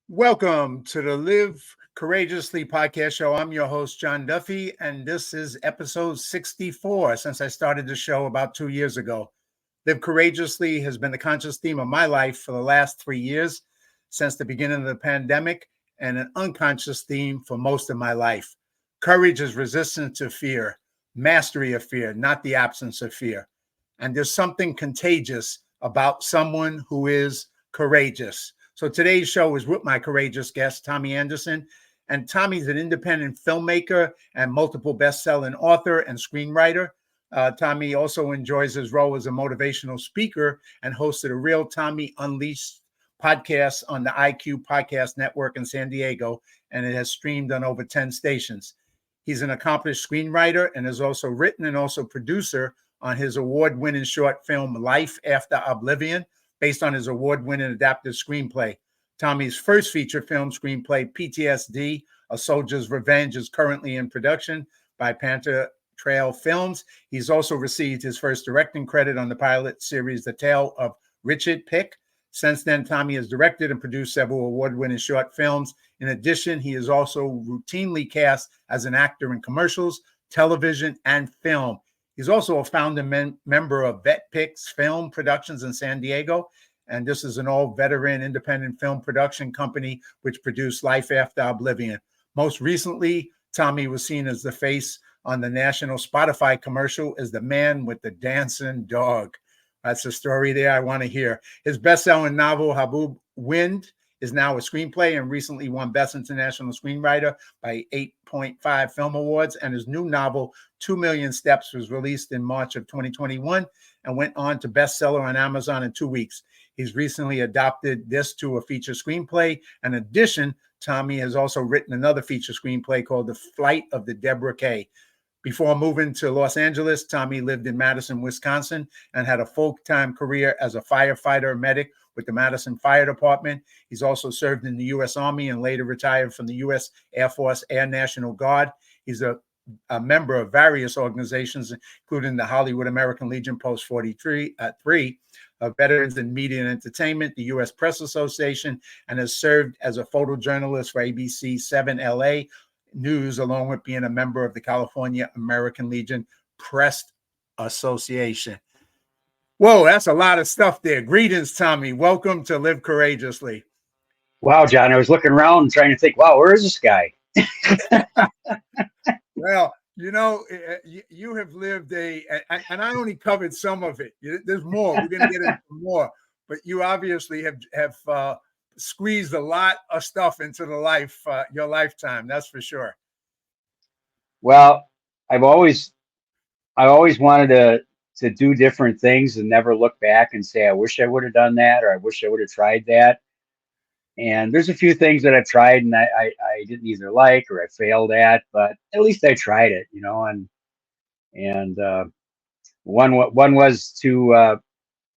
Welcome to the Live Courageously podcast show. I'm your host, John Duffy, and this is episode 64 since I started the show about 2 years ago. Live Courageously has been the conscious theme of my life for the last 3 years since the beginning of the pandemic, and an unconscious theme for most of my life. Courage is resistance to fear, mastery of fear, not the absence of fear. And there's something contagious about someone who is courageous. So today's show is with my courageous guest, Tommy Anderson. And Tommy's an independent filmmaker and multiple best-selling author and screenwriter. Tommy also enjoys his role as a motivational speaker and hosted a Real Tommy Unleashed podcast on the IQ Podcast Network in San Diego, and it has streamed on over 10 stations. He's an accomplished screenwriter and is also written and also producer on his award-winning short film, Life After Oblivion, based on his award-winning adapted screenplay. Tommy's first feature film screenplay, PTSD, A Soldier's Revenge, is currently in production by Panther Trail Films. He's also received his first directing credit on the pilot series, The Tale of Richard Pic. Since then, Tommy has directed and produced several award-winning short films. In addition, he is also routinely cast as an actor in commercials, television, and film. He's also a founding member of Vet Picks Film Productions in San Diego, and this is an all-veteran independent film production company which produced Life After Oblivion. Most recently, Tommy was seen as the face on the national Spotify commercial as the man with the dancing dog. That's a story there I want to hear. His best-selling novel, Haboob Wind, is now a screenplay and recently won Best International Screenwriter by 8.5 Film Awards. And his new novel, 2 Million Steps, was released in March of 2021 and went on to bestseller on Amazon in 2 weeks. He's recently adopted this to a feature screenplay. In addition, Tommy has also written another feature screenplay called The Flight of the Deborah K. Before moving to Los Angeles, Tommy lived in Madison, Wisconsin, and had a full-time career as a firefighter medic with the Madison Fire Department. He's also served in the U.S. Army and later retired from the U.S. Air Force Air National Guard. He's a member of various organizations, including the Hollywood American Legion Post 43, Veterans in Media and Entertainment, the U.S. Press Association, and has served as a photojournalist for ABC 7 LA News, along with being a member of the California American Legion Press Association. Whoa, that's a lot of stuff there. Greetings, Tommy. Welcome to Live Courageously. Wow, John, I was looking around and trying to think, wow, where is this guy? Well, you know, you have lived and I only covered some of it. There's more. We're going to get into more. But you obviously have squeezed a lot of stuff into your lifetime. That's for sure. Well, I've always wanted to do different things and never look back and say, I wish I would have done that, or I wish I would have tried that. And there's a few things that I've tried and I didn't either like or I failed at, but at least I tried it, you know. And one was to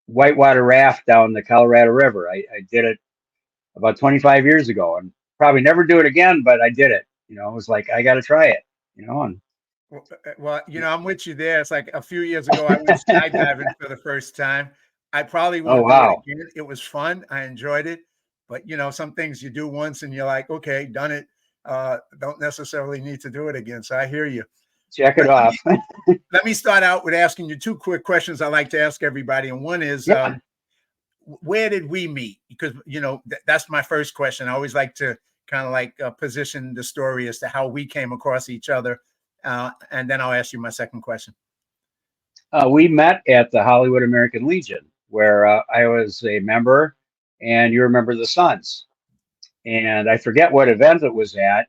whitewater raft down the Colorado River. I did it about 25 years ago, and probably never do it again, but I did it. You know, it was like, I got to try it, you know. And well, you know, I'm with you there. It's like a few years ago, I went skydiving for the first time. I probably won't do it again. It was fun. I enjoyed it. But, you know, some things you do once and you're like, okay, done it. Don't necessarily need to do it again. So I hear you. Check it off. Let me start out with asking you two quick questions I like to ask everybody. And one is, where did we meet? Because, you know, that's my first question. I always like to kind of like position the story as to how we came across each other. And then I'll ask you my second question. We met at the Hollywood American Legion, where I was a member, and you remember the Sons. And I forget what event it was at,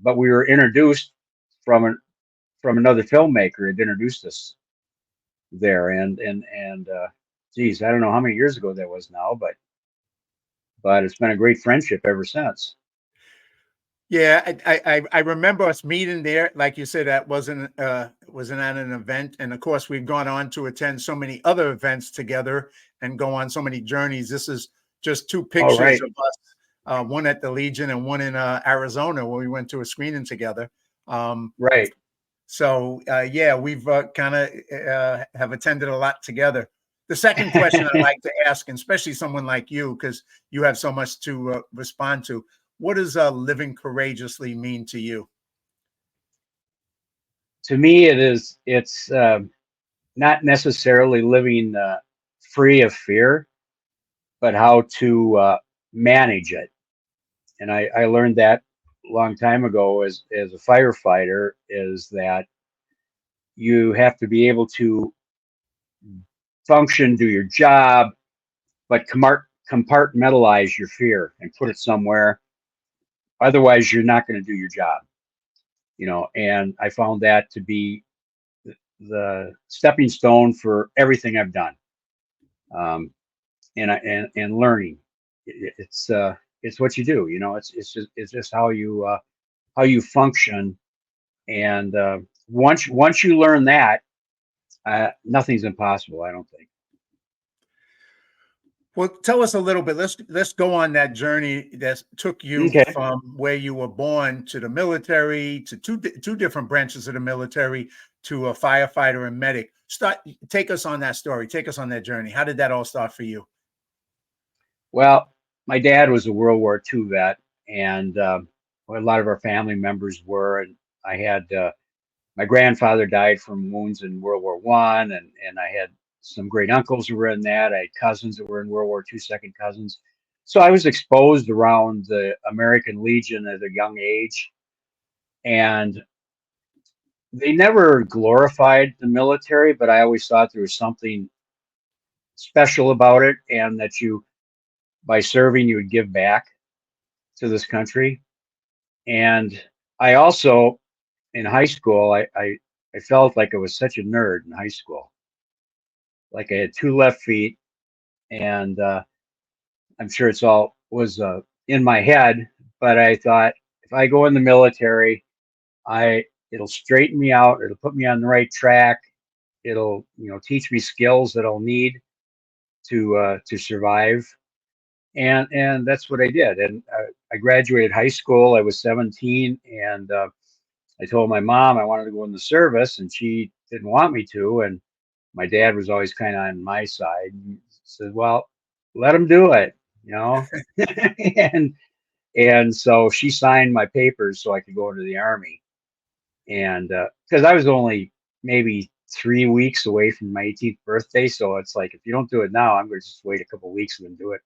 but we were introduced from another filmmaker had introduced us there, and geez, I don't know how many years ago that was now, but it's been a great friendship ever since. Yeah, I remember us meeting there. Like you said, that wasn't at an event, and of course we've gone on to attend so many other events together and go on so many journeys. This is just two pictures of us, one at the Legion and one in Arizona where we went to a screening together. Right. So yeah, we've kind of have attended a lot together. The second question I like to ask, and especially someone like you, because you have so much to respond to, what does living courageously mean to you? To me, it's not necessarily living free of fear, but how to manage it. And I learned that a long time ago as a firefighter, is that you have to be able to function, do your job, but compartmentalize your fear and put it somewhere. Otherwise, you're not going to do your job, and I found that to be the stepping stone for everything I've done. And learning. It's what you do. It's just how you function. And once you learn that, nothing's impossible, I don't think. Well, tell us a little bit. Let's go on that journey that took you Okay. from where you were born to the military, to two different branches of the military, to a firefighter and medic. Take us on that story. Take us on that journey. How did that all start for you? Well, my dad was a World War II vet, and a lot of our family members were. And I had my grandfather died from wounds in World War I, and I had some great uncles who were in that. I had cousins that were in World War II, second cousins. So I was exposed around the American Legion at a young age, and they never glorified the military, but I always thought there was something special about it, and that by serving, you would give back to this country. And I also, in high school, I felt like I was such a nerd in high school. Like I had two left feet, and I'm sure it's all was in my head. But I thought, if I go in the military, it'll straighten me out. It'll put me on the right track. It'll teach me skills that I'll need to survive. And that's what I did. And I graduated high school. I was 17, and I told my mom I wanted to go in the service, and she didn't want me to. And my dad was always kind of on my side. He said, "Well, let him do it," and so she signed my papers so I could go into the Army. And because I was only maybe 3 weeks away from my 18th birthday, so it's like, if you don't do it now, I'm going to just wait a couple of weeks and then do it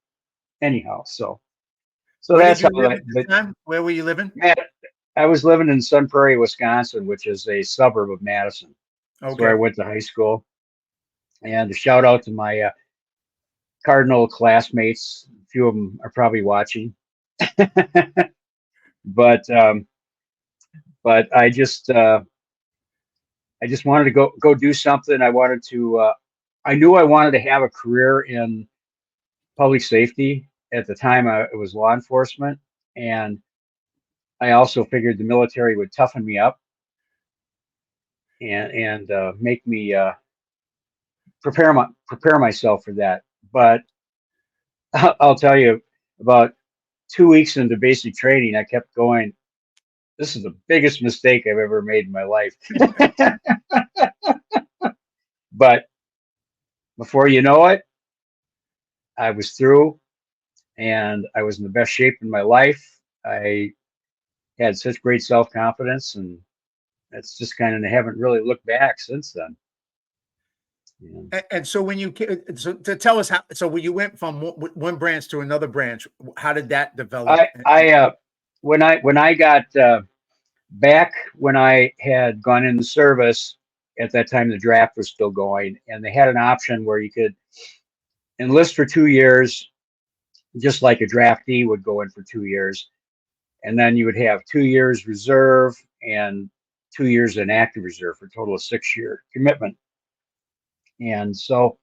anyhow. So Where did that's you how live at the time? Where were you living? I was living in Sun Prairie, Wisconsin, which is a suburb of Madison. That's where I Okay. went to high school. And a shout out to my Cardinal classmates. A few of them are probably watching. but I just wanted to go do something. I knew I wanted to have a career in public safety. At the time, it was law enforcement, and I also figured the military would toughen me up and make me prepare myself for that. But I'll tell you, about 2 weeks into basic training, I kept going, "This is the biggest mistake I've ever made in my life." But before you know it, I was through, and I was in the best shape in my life. I had such great self-confidence, and that's just kind of, I haven't really looked back since then. And so when so to tell us how, so when you went from one branch to another branch, how did that develop? When I got back, when I had gone in the service, at that time the draft was still going, and they had an option where you could enlist for 2 years, just like a draftee would go in for 2 years, and then you would have 2 years reserve and 2 years in active reserve, for a total of 6-year commitment. And so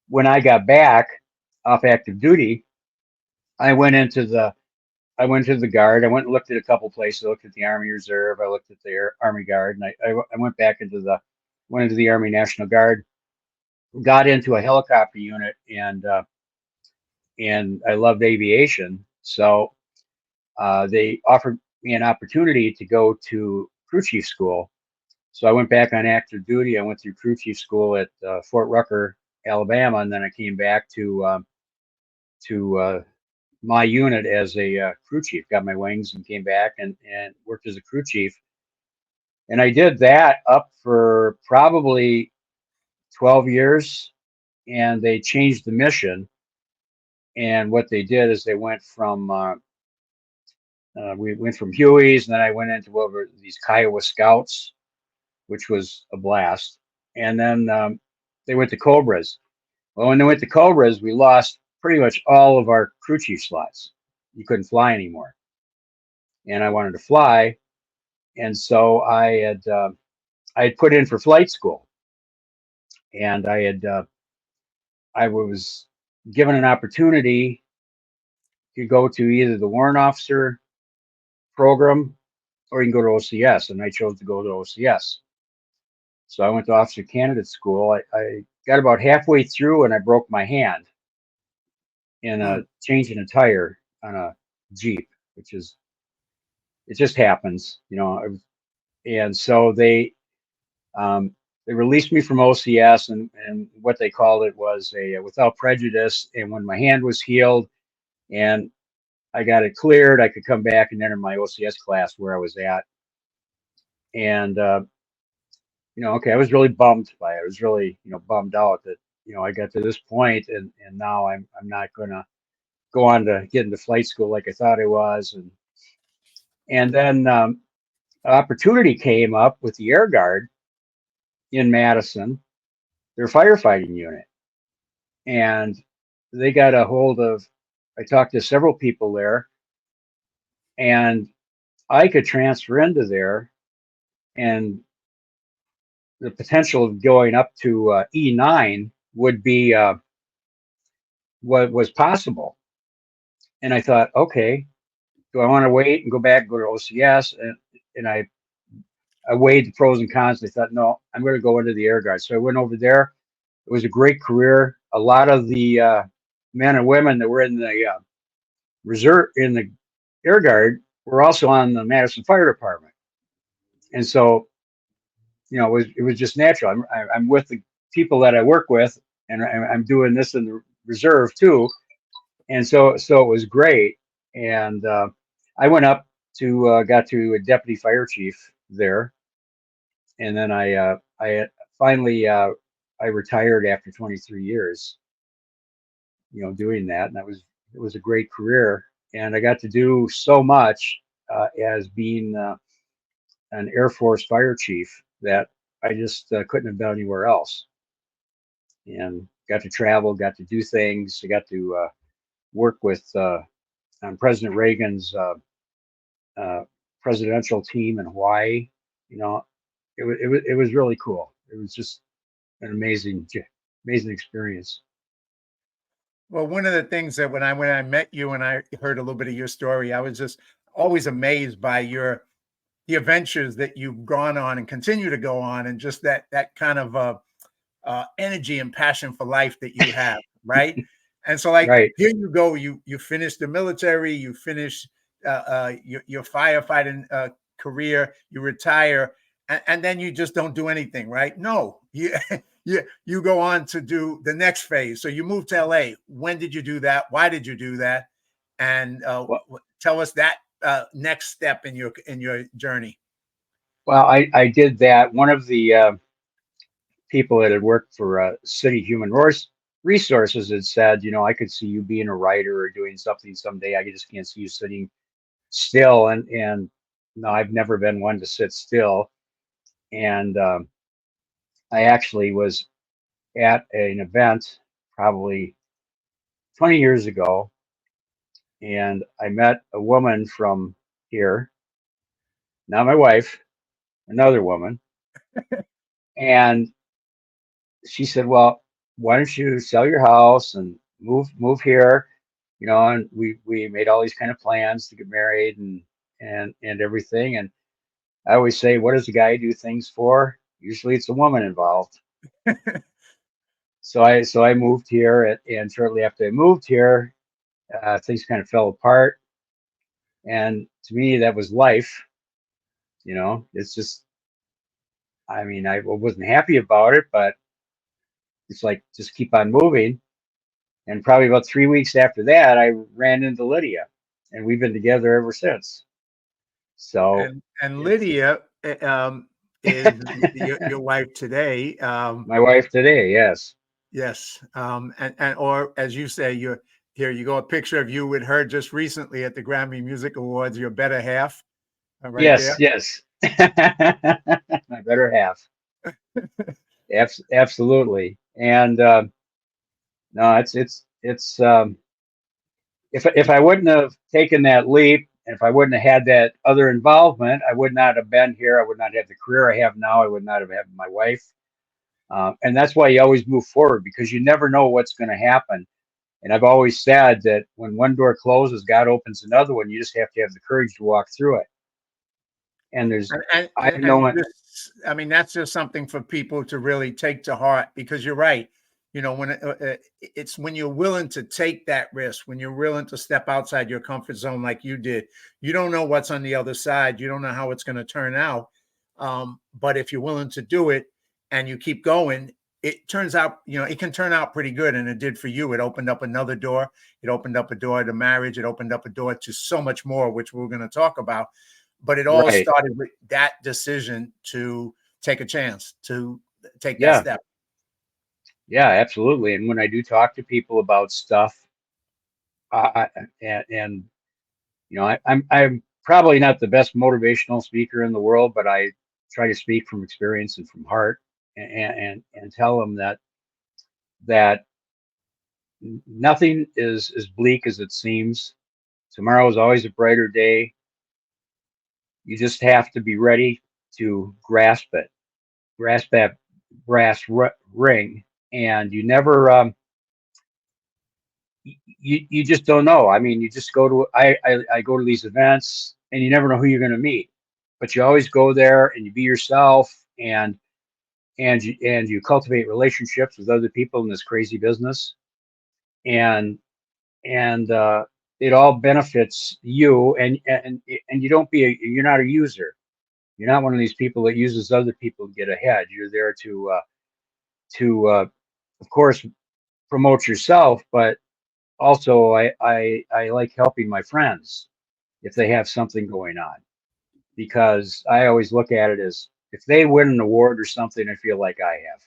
when I got back off active duty, I went into the Guard. I went and looked at a couple places. I looked at the Army Reserve. I looked at the Army Guard, and I went back went into the Army National Guard, got into a helicopter unit, and I loved aviation. So they offered me an opportunity to go to crew chief school. So I went back on active duty. I went through crew chief school at Fort Rucker Alabama, and then I came back to my unit as a crew chief. Got my wings and came back and worked as a crew chief. And I did that up for probably 12 years, and they changed the mission. And what they did is they went from we went from Hueys, and then I went into over these Kiowa Scouts, which was a blast. And then they went to Cobras. Well, when they went to Cobras, we lost pretty much all of our crew chief slots. You couldn't fly anymore, and I wanted to fly, and so I had put in for flight school, and I was given an opportunity to go to either the warrant officer program or you can go to OCS, and I chose to go to OCS. So I went to officer candidate school. I got about halfway through and I broke my hand in changing a tire on a Jeep, which is, it just happens, you know. And so they released me from OCS, and what they called it was a without prejudice. And when my hand was healed and I got it cleared, I could come back and enter my OCS class where I was at. And you know, okay, I was really bummed by it. I was really, you know, bummed out that, you know, I got to this point and now I'm not gonna go on to get into flight school like I thought I was. And then opportunity came up with the Air Guard in Madison, their firefighting unit. And they got a hold of, I talked to several people there, and I could transfer into there, and the potential of going up to E9 would be what was possible. And I thought, okay, do I want to wait and go back and go to OCS? And I weighed the pros and cons. I thought, no, I'm going to go into the Air Guard. So I went over there. It was a great career. A lot of the men and women that were in the reserve, in the Air Guard, were also on the Madison Fire Department. And so, you know, it was just natural. I'm with the people that I work with, and I'm doing this in the reserve too. And so it was great. And I went up to got to a deputy fire chief there, and then I finally I retired after 23 years, you know, doing that, and it was a great career, and I got to do so much as being an Air Force fire chief that I just couldn't have done anywhere else, and got to travel, got to do things. I got to work with on President Reagan's presidential team in Hawaii. You know, it was really cool. It was just an amazing experience. Well, one of the things that when I met you and I heard a little bit of your story, I was just always amazed by the adventures that you've gone on and continue to go on, and just that kind of energy and passion for life that you have, right? And so, like, Right. here you go, you finish the military, you finish your firefighting career, you retire, and then you just don't do anything, right? No, you you go on to do the next phase. So you moved to LA. When did you do that? Why did you do that? And Well, tell us that next step in your journey. I did that. One of the people that had worked for City Human Resources had said, you know, I could see you being a writer or doing something someday. I just can't see you sitting still. And no, I've never been one to sit still. And I actually was at an event probably 20 years ago, and I met a woman from here, not my wife, another woman, and she said, "Well, why don't you sell your house and move here?" You know, and we made all these kind of plans to get married and everything. And I always say, what does a guy do things for? Usually, it's a woman involved. So I moved here, and shortly after I moved here, things kind of fell apart. And to me, that was life. You know, it's just, I mean, I wasn't happy about it, but it's like, just keep on moving. And probably about 3 weeks after that, I ran into Lydia, and we've been together ever since. So And it's Lydia is your wife today. my wife today. Yes. Yes, and or as you say, you're here. You go a picture of you with her just recently at the Grammy Music Awards. Your better half, right Yes. there. Yes. My better half. Absolutely. And no, it's if I wouldn't have taken that leap, and if I wouldn't have had that other involvement, I would not have been here. I would not have the career I have now. I would not have had my wife. And that's why you always move forward, because you never know what's going to happen. And I've always said that when one door closes, God opens another one. You just have to have the courage to walk through it. And there's, I've And known, just, I mean, that's just something for people to really take to heart, because you're right. You know, when it's when you're willing to take that risk, when you're willing to step outside your comfort zone like you did, you don't know what's on the other side. You don't know how it's going to turn out. But if you're willing to do it and you keep going, it turns out, you know, it can turn out pretty good. And it did for you. It opened up another door. It opened up a door to marriage. It opened up a door to so much more, which we're going to talk about. But it all right. started with that decision to take a chance, to take that Yeah. step. Yeah, absolutely. And when I do talk to people about stuff, and you know, I'm probably not the best motivational speaker in the world, but I try to speak from experience and from heart, and tell them that nothing is as bleak as it seems. Tomorrow is always a brighter day. You just have to be ready to grasp it, grasp that ring, and you never. You just don't know. I mean, you just go to I go to these events, and you never know who you're going to meet, but you always go there and you be yourself, and you cultivate relationships with other people in this crazy business, and and it all benefits you, and you don't you're not a user. You're not one of these people that uses other people to get ahead. You're there to of course promote yourself, but also I like helping my friends if they have something going on, because I always look at it as, if they win an award or something, I feel like I have.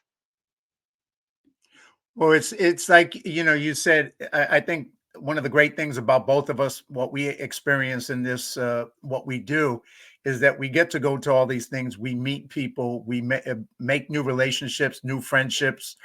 Well, it's like, you know, you said, I think one of the great things about both of us, what we experience in this, what we do, is that we get to go to all these things. We meet people, we make new relationships, new friendships,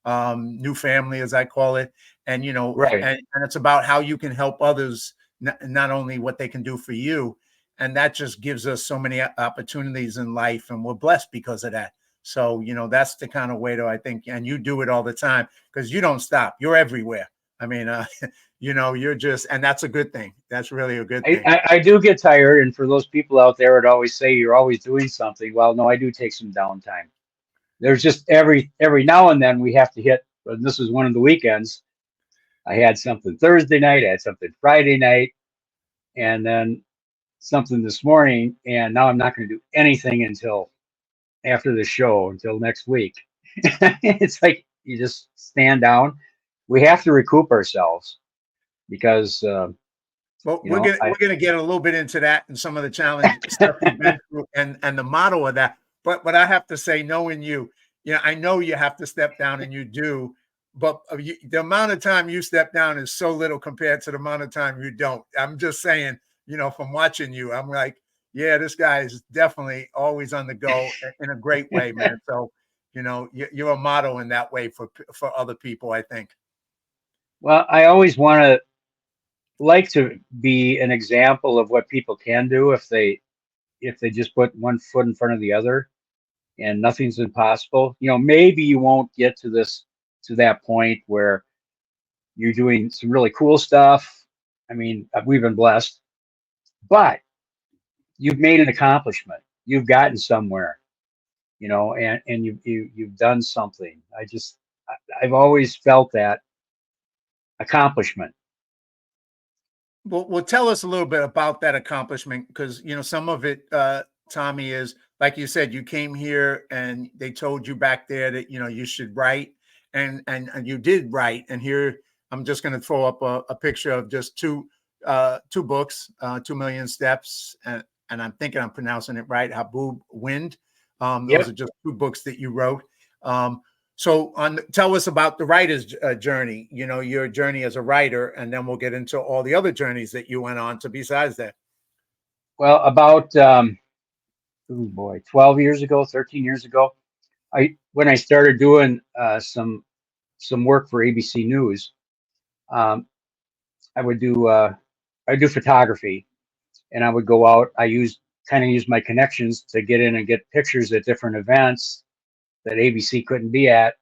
new family, as I call it. And, you know, Right. and it's about how you can help others, not only what they can do for you. And that just gives us so many opportunities in life. And we're blessed because of that. So, you know, that's the kind of way to, I think, and you do it all the time, because you don't stop. You're everywhere. I mean, you know, you're just, and that's a good thing. That's really a good I, thing. I, I do get tired, and for those people out there that always say you're always doing something, well, no, I do take some downtime. There's just every now and then we have to hit. And this was one of the weekends. I had something Thursday night, I had something Friday night, and then something this morning, and now I'm not going to do anything until after the show, until next week. It's like you just stand down. We have to recoup ourselves, because Well, you know, we're gonna get a little bit into that and some of the challenge stuff you've been through, and the model of that. But I have to say, knowing you, you know, I know you have to step down, and you do. But the amount of time you step down is so little compared to the amount of time you don't. I'm just saying, you know, from watching you, I'm like, yeah, this guy is definitely always on the go in a great way, man. So, you know, you're a model in that way for other people, I think. well, I always want to like to be an example of what people can do if they just put one foot in front of the other, and nothing's impossible. You know, maybe you won't get to that point where you're doing some really cool stuff. I mean, we've been blessed, but you've made an accomplishment. You've gotten somewhere, you know, and you've done something. I've always felt that accomplishment. Well, tell us a little bit about that accomplishment, because you know some of it, Tommy, is like you said. You came here and they told you back there that you know you should write, and you did write. And here I'm just going to throw up a picture of just two books, 2 Million Steps, and I'm thinking I'm pronouncing it right, Haboob Wind. Those Yep. are just 2 books that you wrote. So tell us about the writer's journey, your journey as a writer, and then we'll get into all the other journeys that you went on to besides that. Well, about 12 years ago, 13 years ago, when I started doing some work for ABC News, I would do photography, and I would go out. I use my connections to get in and get pictures at different events that ABC couldn't be at,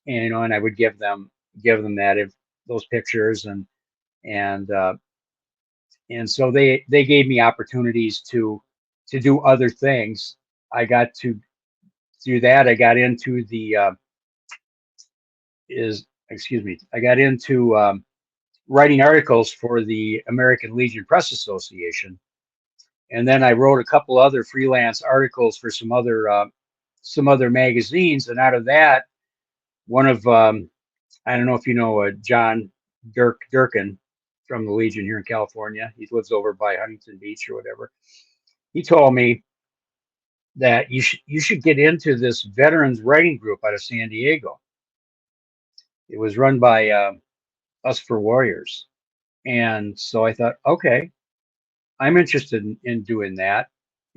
and and I would give them those pictures, and and so they gave me opportunities to do other things. I got to through that. I got into I got into writing articles for the American Legion Press Association, and then I wrote a couple other freelance articles for some other magazines. And out of that, one of I don't know if you know John Durkin from the Legion here in California. He lives over by Huntington Beach or whatever. He told me that you should get into this veterans writing group out of San Diego. It was run by Us for Warriors, and so I thought, okay, I'm interested in doing that.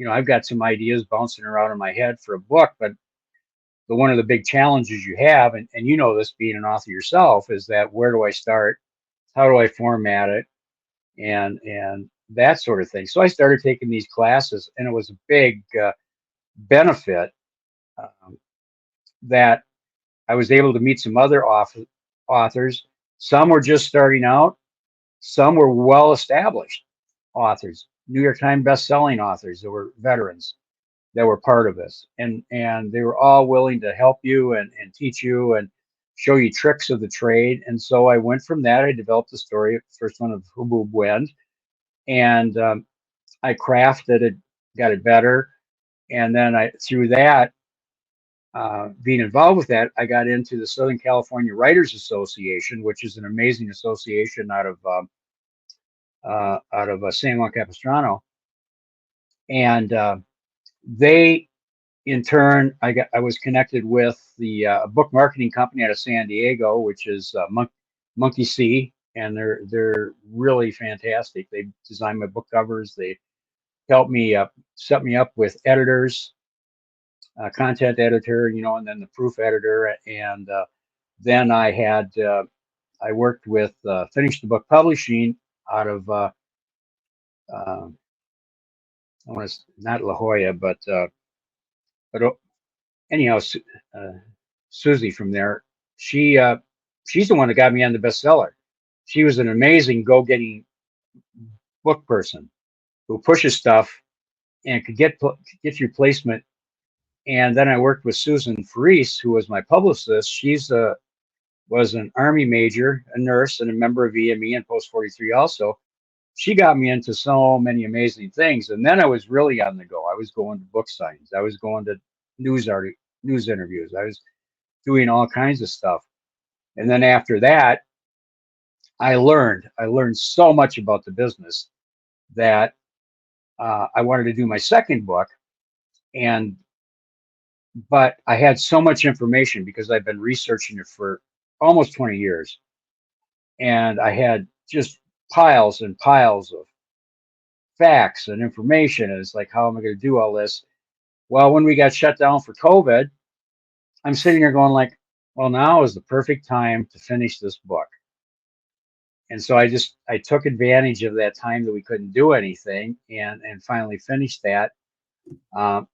I've got some ideas bouncing around in my head for a book, but one of the big challenges you have, and this being an author yourself, is that where do I start? How do I format it? And that sort of thing. So I started taking these classes, and it was a big benefit that I was able to meet some other authors. Some were just starting out. Some were well-established authors, New York Times best-selling authors that were veterans that were part of this. And they were all willing to help you and teach you and show you tricks of the trade. And so I went from that. I developed the story, first one of Haboob Wind, and I crafted it, got it better. And then through that, being involved with that, I got into the Southern California Writers Association, which is an amazing association out of San Juan Capistrano. And they, in turn, I was connected with the book marketing company out of San Diego, which is Monkey See, and they're really fantastic. They designed my book covers. They helped me set me up with editors, content editor, and then the proof editor, and then I worked with Finish the Book Publishing out of I want to not La Jolla, but anyhow, Susie from there, she's the one that got me on the bestseller. She was an amazing go-getting book person who pushes stuff and could get your placement. And then I worked with Susan Faris, who was my publicist. She's was an Army major, a nurse, and a member of EME and Post 43 also. She got me into so many amazing things. And then I was really on the go. I was going to book signings. I was going to news interviews. I was doing all kinds of stuff. And then after that, I learned so much about the business that I wanted to do my second book. But I had so much information because I've been researching it for almost 20 years. And I had just piles and piles of facts and information. And it's like, how am I going to do all this? Well, when we got shut down for COVID, I'm sitting there going like, well, now is the perfect time to finish this book. And so I took advantage of that time that we couldn't do anything and finally finished that and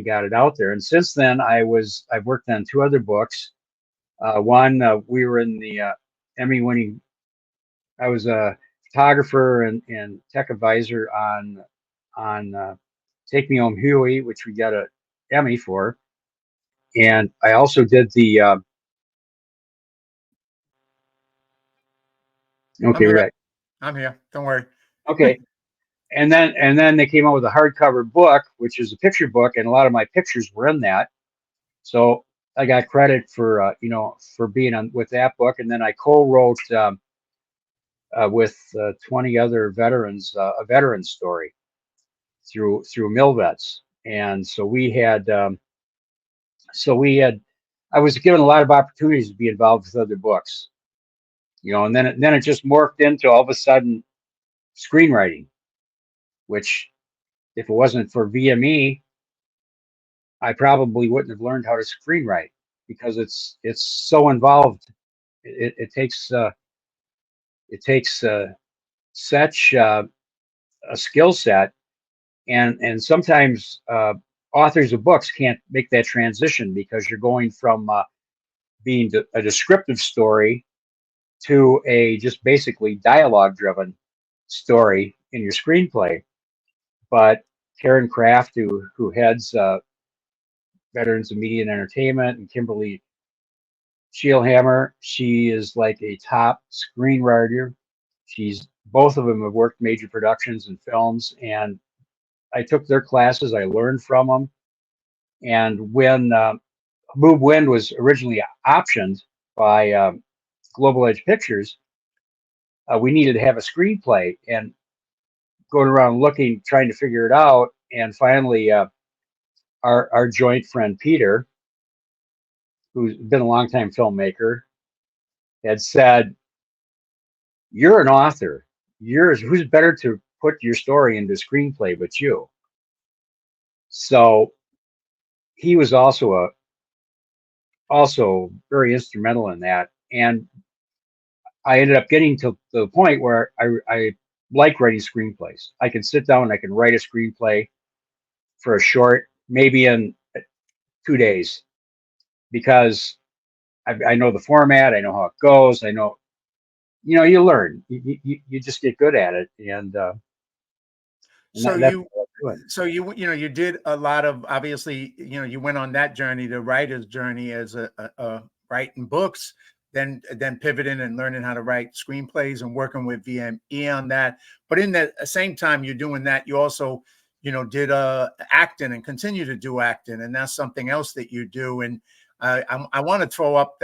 got it out there. And since then, I've worked on 2 other books. One, we were in the Emmy-winning. I was a photographer and tech advisor on Take Me Home Huey, which we got an Emmy for. And I also did the okay, right. I'm here. Don't worry. Okay. And then they came out with a hardcover book, which is a picture book, and a lot of my pictures were in that. So I got credit for for being on with that book, and then I co-wrote with 20 other veterans a veteran story through Mill Vets, and so we had I was given a lot of opportunities to be involved with other books, and then it just morphed into all of a sudden screenwriting, which if it wasn't for VME, I probably wouldn't have learned how to screenwrite because it's so involved. It takes such a skill set, and sometimes authors of books can't make that transition because you're going from being a descriptive story to a just basically dialogue driven story in your screenplay. But Karen Kraft, who heads Veterans of Media and Entertainment, and Kimberly Shielhammer, she is like a top screenwriter. Both of them have worked major productions and films, and I took their classes. I learned from them. And when Boob Wind was originally optioned by Global Edge Pictures, we needed to have a screenplay, and going around looking, trying to figure it out. And finally, our joint friend Peter, who's been a longtime filmmaker, had said, "You're an author. Who's better to put your story into screenplay but you?" So he was also very instrumental in that. And I ended up getting to the point where I like writing screenplays. I can sit down and I can write a screenplay for a short, maybe in 2 days, because I know the format, I know how it goes, I know, you learn, you just get good at it, and So that's you, what I'm doing. you did a lot of, obviously, you went on that journey, the writer's journey as a writing books, then pivoting and learning how to write screenplays and working with VME on that. But in the same time you're doing that, you also, did acting and continue to do acting, and that's something else that you do. And I want to throw up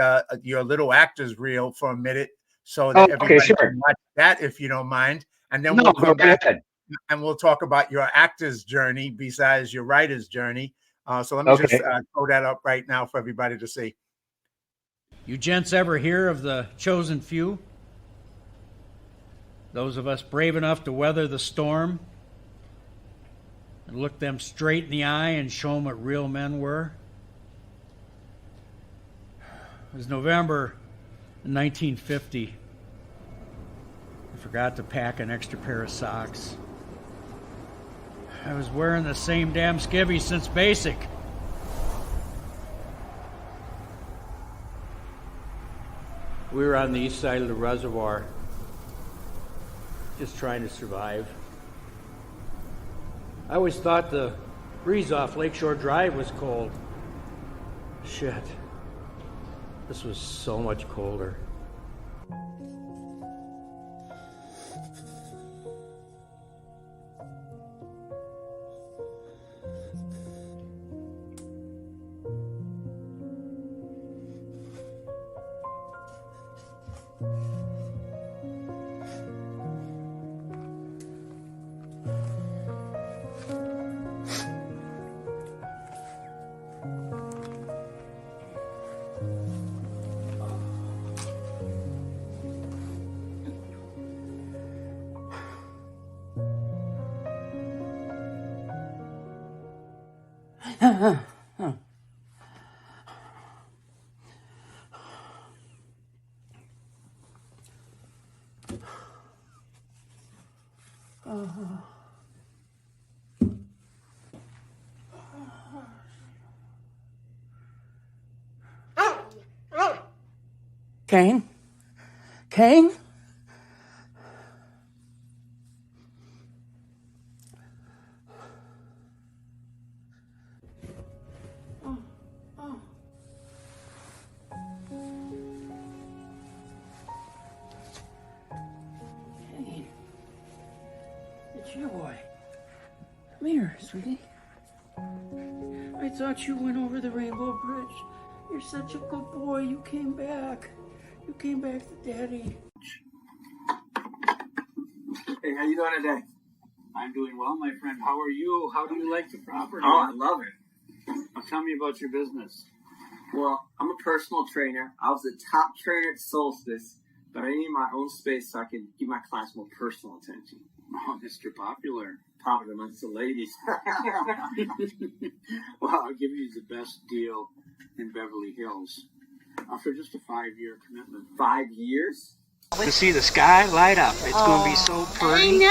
your little actors reel for a minute so Oh, that okay, everybody sure. can watch that, if you don't mind, and then No, we'll go come right back ahead. and we'll talk about your actor's journey besides your writer's journey. So let me just Okay. throw that up right now for everybody to see. You gents ever hear of the chosen few? Those of us brave enough to weather the storm and look them straight in the eye and show them what real men were? It was November 1950. I forgot to pack an extra pair of socks. I was wearing the same damn skivvies since basic. We were on the east side of the reservoir, just trying to survive. I always thought the breeze off Lakeshore Drive was cold. Shit. This was so much colder. Kane? Kane? Kane. It's you, boy. Come here, sweetie. I thought you went over the Rainbow Bridge You're such a good boy. You came back. You came back to Daddy. Hey, how you doing today? I'm doing well, my friend. How are you? How do you like the property? Oh, I love it. Now, tell me about your business. Well, I'm a personal trainer. I was the top trainer at Solstice, but I need my own space so I can give my clients more personal attention. Oh, Mr. Popular. Popular amongst the ladies. Well, I'll give you the best deal in Beverly Hills for just a 5-year commitment. 5 years? To see the sky light up. It's going to be so pretty.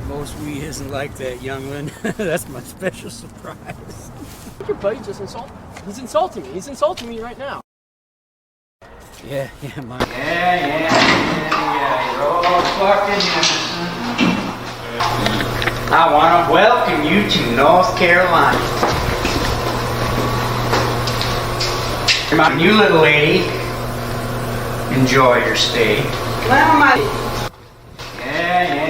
Most weed isn't like that, youngling. That's my special surprise. Your buddy just insulted. He's insulting me. He's insulting me right now. Yeah, my. Yeah. You're all fucking I want to welcome you to North Carolina. My new little lady. Enjoy your stay. Well, my. Yeah.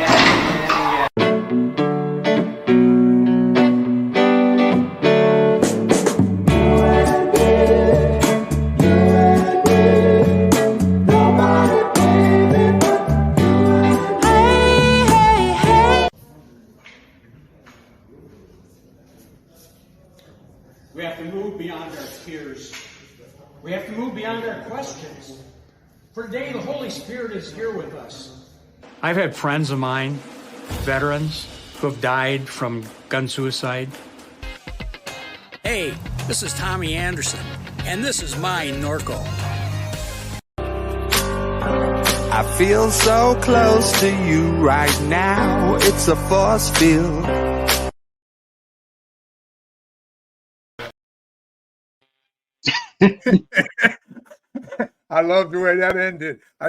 We have to move beyond our fears. We have to move beyond our questions. For today, the Holy Spirit is here with us. I've had friends of mine, veterans, who have died from gun suicide. Hey, this is Tommy Anderson, and this is my Norco. I feel so close to you right now. It's a force field. I love the way that ended. I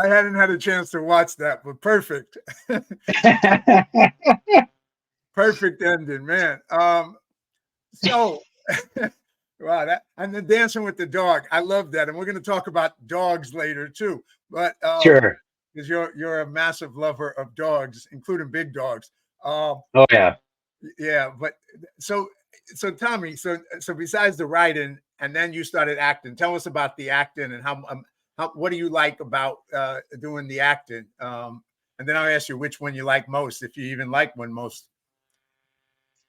hadn't had a chance to watch that, but perfect. Perfect ending, man. So wow, that and the dancing with the dog. I love that. And we're going to talk about dogs later too. But Sure. because you're a massive lover of dogs, including big dogs. Oh yeah. Yeah, but so Tommy, so besides the writing, and then you started acting. Tell us about the acting and how what do you like about doing the acting? And then I'll ask you which one you like most, if you even like one most.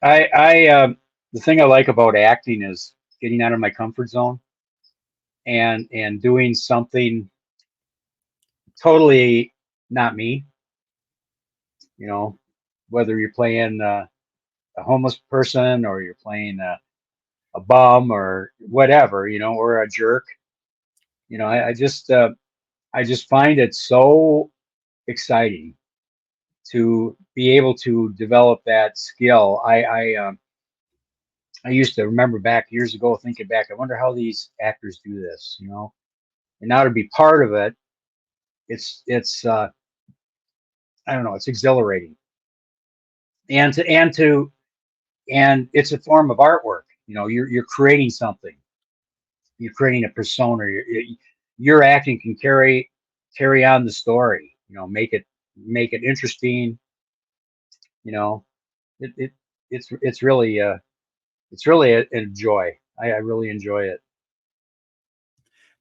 I the thing I like about acting is getting out of my comfort zone and doing something totally not me. You know, whether you're playing a homeless person or you're playing a bum or whatever, you know, or a jerk. You know, I just find it so exciting to be able to develop that skill. I used to remember back years ago, thinking back, I wonder how these actors do this, you know, and now to be part of it, it's I don't know, it's exhilarating, and it's a form of artwork. You know, you're creating something, you're creating a persona. Your acting can carry on the story. You know, make it interesting. You know, it's really a joy. I really enjoy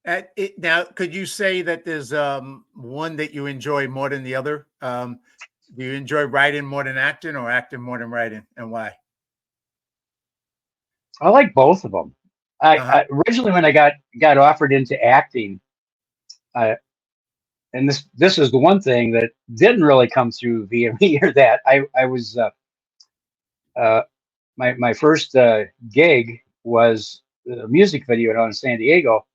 it. Now, could you say that there's one that you enjoy more than the other? Do you enjoy writing more than acting, or acting more than writing, and why? I like both of them. I originally, when I got offered into acting, and this is the one thing that didn't really come through via me, or that I was my first gig was a music video out in San Diego,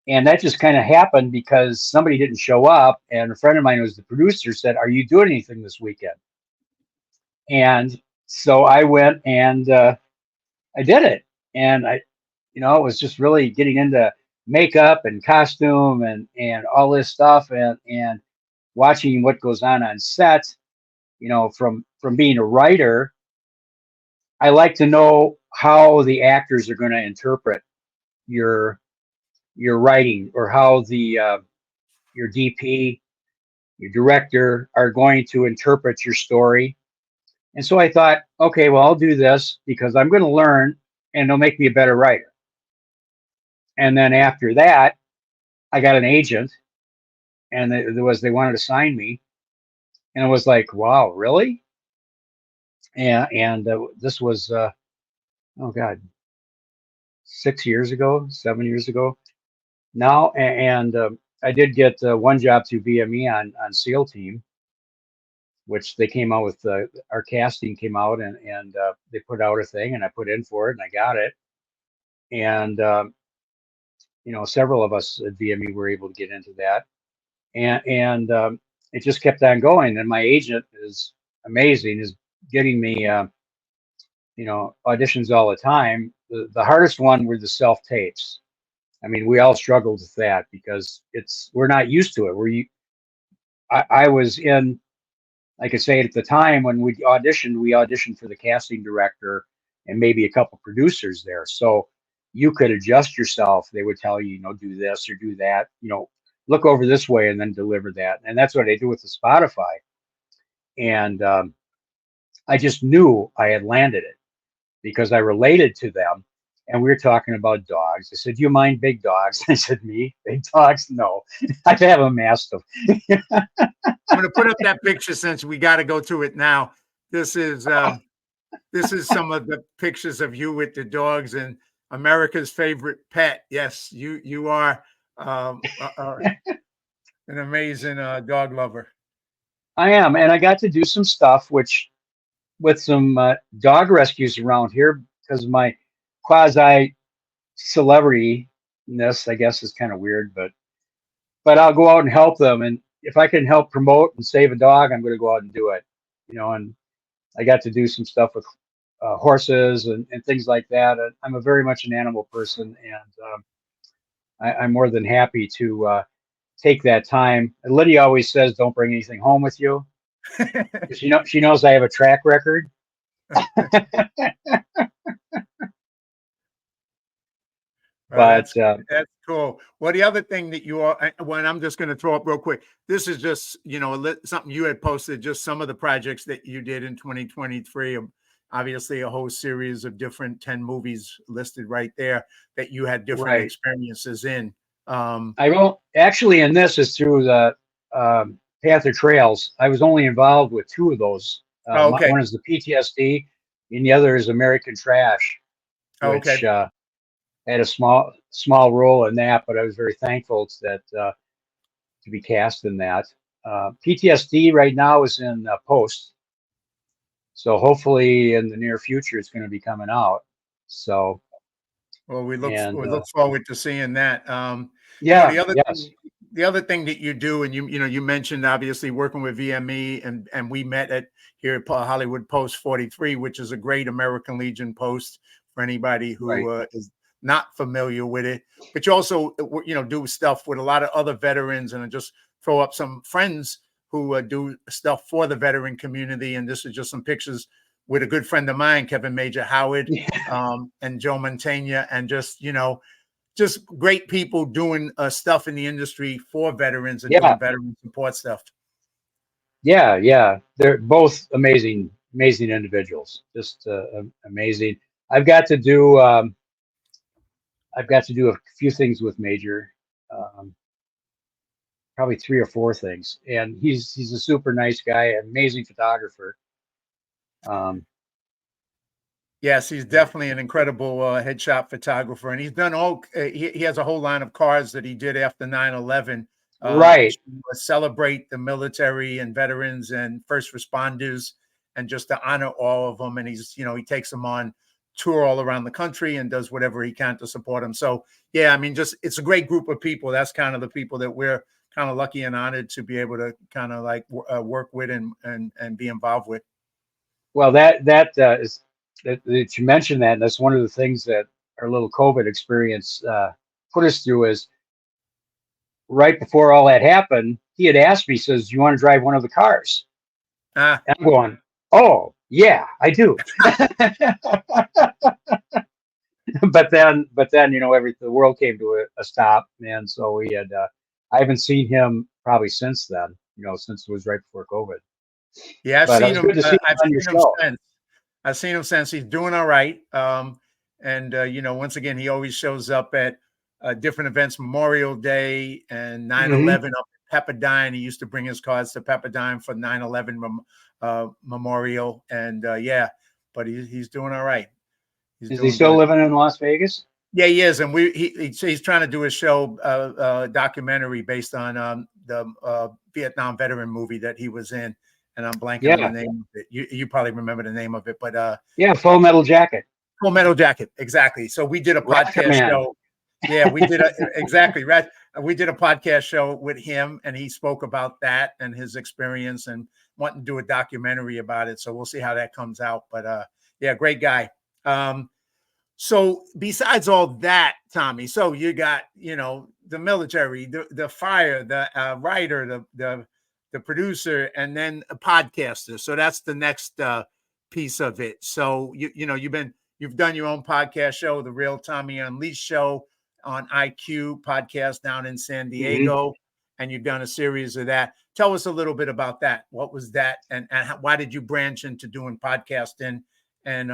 and that just kind of happened because somebody didn't show up, and a friend of mine who was the producer said, "Are you doing anything this weekend?" And so I went and I did it, and I, you know, it was just really getting into makeup and costume and all this stuff, and watching what goes on set. You know, from being a writer, I like to know how the actors are going to interpret your writing, or how the your DP, your director are going to interpret your story. And so I thought, okay, well, I'll do this because I'm going to learn and it'll make me a better writer. And then after that, I got an agent and they wanted to sign me. And it was like, wow, really? And this was, oh God, 6 years ago, 7 years ago now. And I did get one job through BME on SEAL Team, which they came out with, our casting came out and they put out a thing and I put in for it and I got it. And, several of us at BME were able to get into that. And it just kept on going. And my agent is amazing, is getting me, auditions all the time. The hardest one were the self tapes. I mean, we all struggled with that because we're not used to it. I was in, like I say, at the time when we auditioned for the casting director and maybe a couple producers there. So you could adjust yourself. They would tell you, do this or do that, look over this way and then deliver that. And that's what I do with the Spotify. And I just knew I had landed it because I related to them. And we were talking about dogs. I said, "Do you mind big dogs?" I said, "Me? Big dogs? No. I have a mastiff." I'm going to put up that picture since we got to go to it now. This is some of the pictures of you with the dogs and America's favorite pet. Yes, you are an amazing dog lover. I am, and I got to do some stuff with some dog rescues around here because of my quasi celebrityness, I guess, is kind of weird, but I'll go out and help them, and if I can help promote and save a dog, I'm going to go out and do it, And I got to do some stuff with horses and things like that. I'm a very much an animal person, and I'm more than happy to take that time. And Lydia always says, "Don't bring anything home with you." She knows I have a track record. Well, But that's cool. Well, the other thing that you are, when I'm just going to throw up real quick, this is just something you had posted, just some of the projects that you did in 2023. Obviously, a whole series of different 10 movies listed right there that you had different right. experiences in. I won't actually, and this is through the Panther Trails. I was only involved with two of those. Okay. One is the PTSD, and the other is American Trash, which Okay. had a small role in that. But I was very thankful that to be cast in that. PTSD right now is in post, so hopefully in the near future it's going to be coming out. So, well, we look forward to seeing that. Yeah. The other thing that you do, and you mentioned obviously working with VME, and we met here at Hollywood Post 43, which is a great American Legion post for anybody who is not familiar with it. But you also do stuff with a lot of other veterans, and just throw up some friends who do stuff for the veteran community. And this is just some pictures with a good friend of mine, Kevin Major Howard, and Joe Montaigne, and just great people doing stuff in the industry for veterans and doing veteran support stuff. Yeah. They're both amazing individuals. Just amazing. I've got to do a few things with Major, probably 3 or 4 things. And he's a super nice guy, amazing photographer. Yes, he's definitely an incredible headshot photographer, and he's done he has a whole line of cars that he did after 9/11, right, to celebrate the military and veterans and first responders, and just to honor all of them. And he takes them on tour all around the country and does whatever he can to support them. So yeah, I mean, it's a great group of people. That's kind of the people that we're kind of lucky and honored to be able to kind of like work with and be involved with. Well, that you mentioned that, and that's one of the things that our little COVID experience put us through. Is right before all that happened, he had asked me, says, "Do you want to drive one of the cars?" And I'm going, "Oh yeah, I do." but then the world came to a stop, and so we had. I haven't seen him probably since then. Since it was right before COVID. Yeah, I've But it seen was him. good to see I've him on your seen him show. since. I've seen him since. He's doing all right. Once again, he always shows up at different events, Memorial Day and 9/11 up at Pepperdine. He used to bring his cards to Pepperdine for 9/11 memorial. And but he's doing all right. He's Is he doing still good. living in Las Vegas? Yeah, he is, and he's trying to do a show, documentary based on the Vietnam veteran movie that he was in, and I'm blanking on the Yeah. name of it. You probably remember the name of it, but Yeah, Full Metal Jacket. Full Metal Jacket, exactly. So we did a Raptor podcast Man. show. Yeah, we did exactly right. We did a podcast show with him, and he spoke about that and his experience and wanting to do a documentary about it. So we'll see how that comes out. But yeah, great guy. So besides all that, Tommy, so you got, the military, the fire, the writer, the producer, and then a podcaster. So that's the next piece of it. So you've done your own podcast show, the Real Tommy Unleashed show on IQ podcast down in San Diego, and you've done a series of that. Tell us a little bit about that. What was that, and why did you branch into doing podcasting? And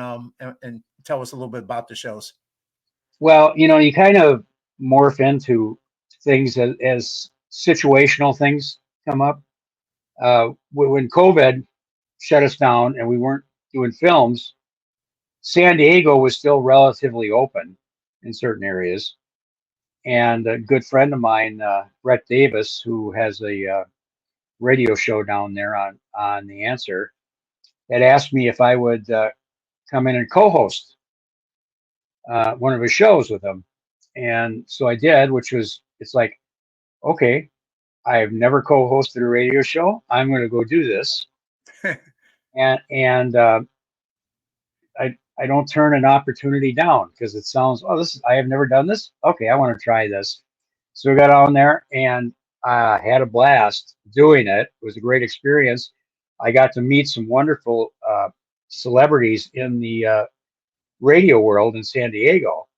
tell us a little bit about the shows. Well, you kind of morph into things as situational things come up. When COVID shut us down and we weren't doing films, San Diego was still relatively open in certain areas. And a good friend of mine, Brett Davis, who has a radio show down there on The Answer, had asked me if I would come in and co-host one of his shows with him. And so I did, it's like, okay, I've never co-hosted a radio show. I'm going to go do this. and I don't turn an opportunity down because it sounds, I have never done this. Okay, I want to try this. So we got on there and had a blast doing it. It was a great experience. I got to meet some wonderful celebrities in the radio world in San Diego,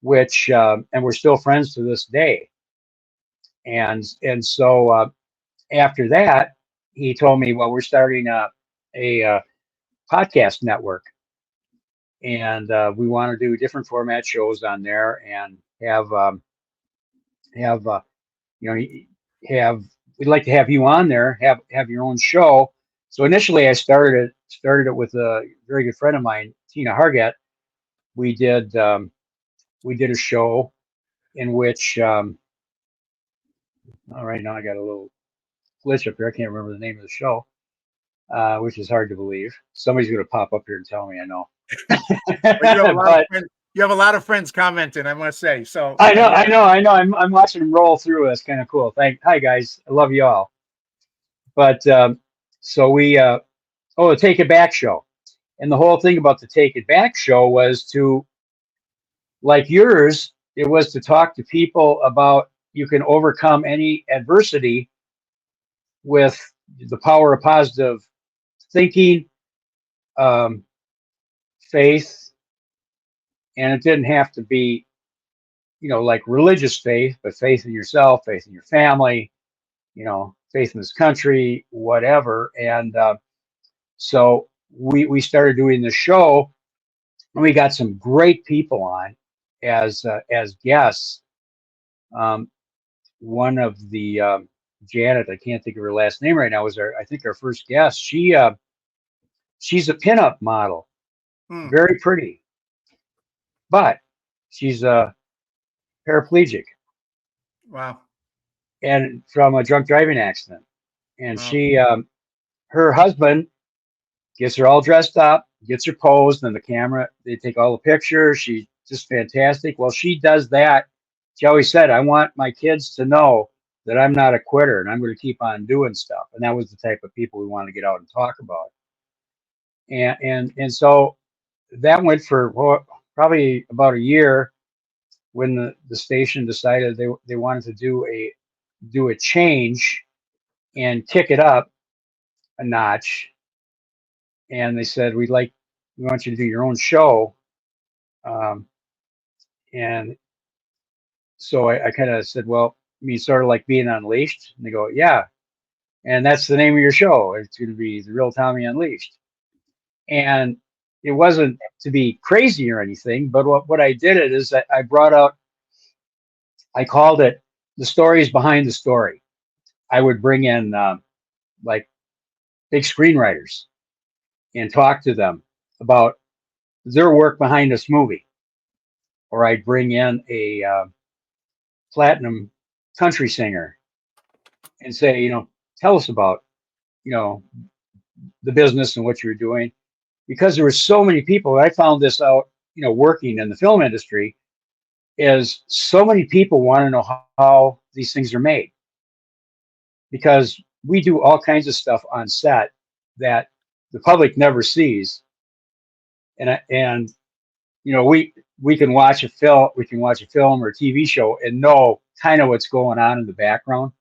which and we're still friends to this day. And so after that, he told me, well, we're starting a podcast network, and we want to do different format shows on there and have have we'd like to have you on there, have your own show. So initially, I started it with a very good friend of mine, Tina Hargett. We did a show in which all right, now I got a little glitch up here. I can't remember the name of the show, which is hard to believe. Somebody's going to pop up here and tell me. I know. You have a lot of friends commenting, I must say. So I know. I'm watching them roll through. That's kind of cool. Hi guys, I love you all. But so we the Take It Back show, and the whole thing about the Take It Back show was to, like yours, it was to talk to people about you can overcome any adversity with the power of positive thinking, faith, and it didn't have to be, like religious faith, but faith in yourself, faith in your family, faith in this country, whatever. And so we started doing the show, and we got some great people on as guests. One of the Janet, I can't think of her last name right now, was I think our first guest. She's a pinup model, very pretty, but she's a paraplegic. Wow. And from a drunk driving accident. And Wow. she, her husband gets her all dressed up, gets her posed, and the camera, they take all the pictures. She's just fantastic. Well, she does that. She always said, I want my kids to know that I'm not a quitter and I'm going to keep on doing stuff. And that was the type of people we wanted to get out and talk about. And so that went for probably about a year, when the station decided they wanted to do a change and kick it up a notch. And they said, we want you to do your own show. And so I kind of said, well, I mean, sort of like being unleashed. And they go, yeah. and that's the name of your show. It's going to be The Real Tommy Unleashed. And it wasn't to be crazy or anything, but what I did it is that I brought out, I called it The Stories Behind the Story. I would bring in like big screenwriters and talk to them about their work behind this movie. Or I'd bring in a platinum country singer and say, you know, tell us about, you know, the business and what you're doing. Because there were so many people, I found this out, you know, working in the film industry, is so many people want to know how these things are made. Because we do all kinds of stuff on set that the public never sees. And you know, we can watch a film, or a TV show and know kind of what's going on in the background.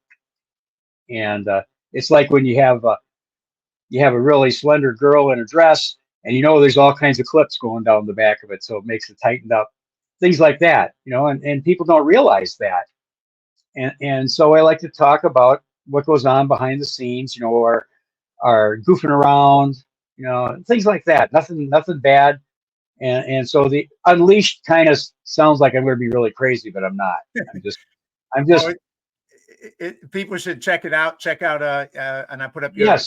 And it's like when you have a really slender girl in a dress, and you know there's all kinds of clips going down the back of it, so it makes it tightened up, things like that, you know, and people don't realize that. And so I like to talk about what goes on behind the scenes, you know, or goofing around, you know, things like that. Nothing bad. And so the Unleashed kind of sounds like I'm going to be really crazy, but I'm not. I'm just. Well, people should check it out. Check out and I put up your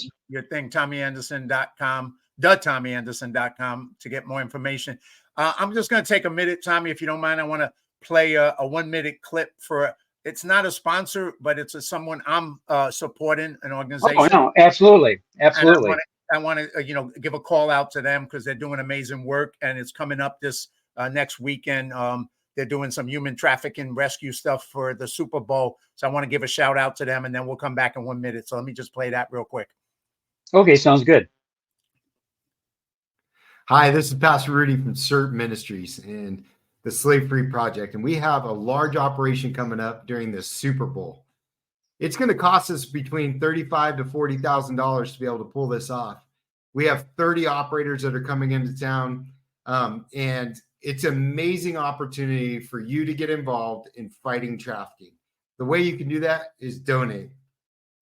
thing, TommyAnderson.com, TommyAnderson.com to get more information. I'm just going to take a minute, Tommy, if you don't mind. I want to play a 1-minute clip for. It's not a sponsor, but it's someone I'm supporting, an organization. Oh no, absolutely. I want to, you know, give a call out to them because they're doing amazing work, and it's coming up this next weekend. They're doing some human trafficking rescue stuff for the Super Bowl. So I want to give a shout out to them, and then we'll come back in 1 minute. So let me just play that real quick. Okay, sounds good. Hi, this is Pastor Rudy from CERT Ministries and the Slave Free Project. And we have a large operation coming up during the Super Bowl. It's going to cost us between $35,000 to $40,000 to be able to pull this off. We have 30 operators that are coming into town, and it's an amazing opportunity for you to get involved in fighting trafficking. The way you can do that is donate.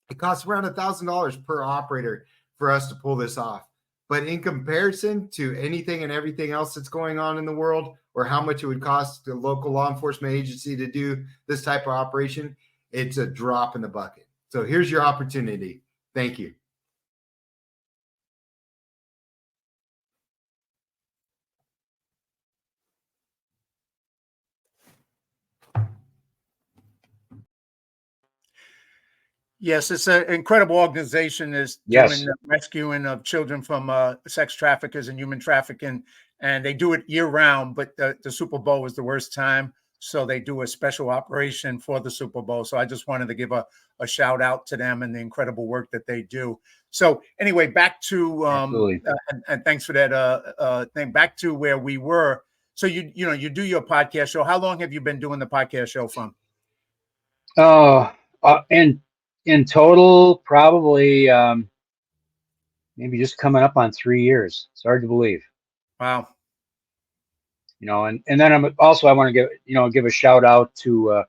It costs around $1,000 per operator for us to pull this off. But in comparison to anything and everything else that's going on in the world, or how much it would cost the local law enforcement agency to do this type of operation, it's a drop in the bucket. So here's your opportunity. Thank you. Yes, it's an incredible organization that's doing the rescuing of children from sex traffickers and human trafficking. And they do it year round, but the Super Bowl was the worst time. So they do a special operation for the Super Bowl. So I just wanted to give a shout out to them and the incredible work that they do. So anyway, back to and thanks for that thing. Back to where we were. So you do your podcast show. How long have you been doing the podcast show from? In total, probably maybe just coming up on 3 years. It's hard to believe. Wow. You know, and then I want to give a shout out to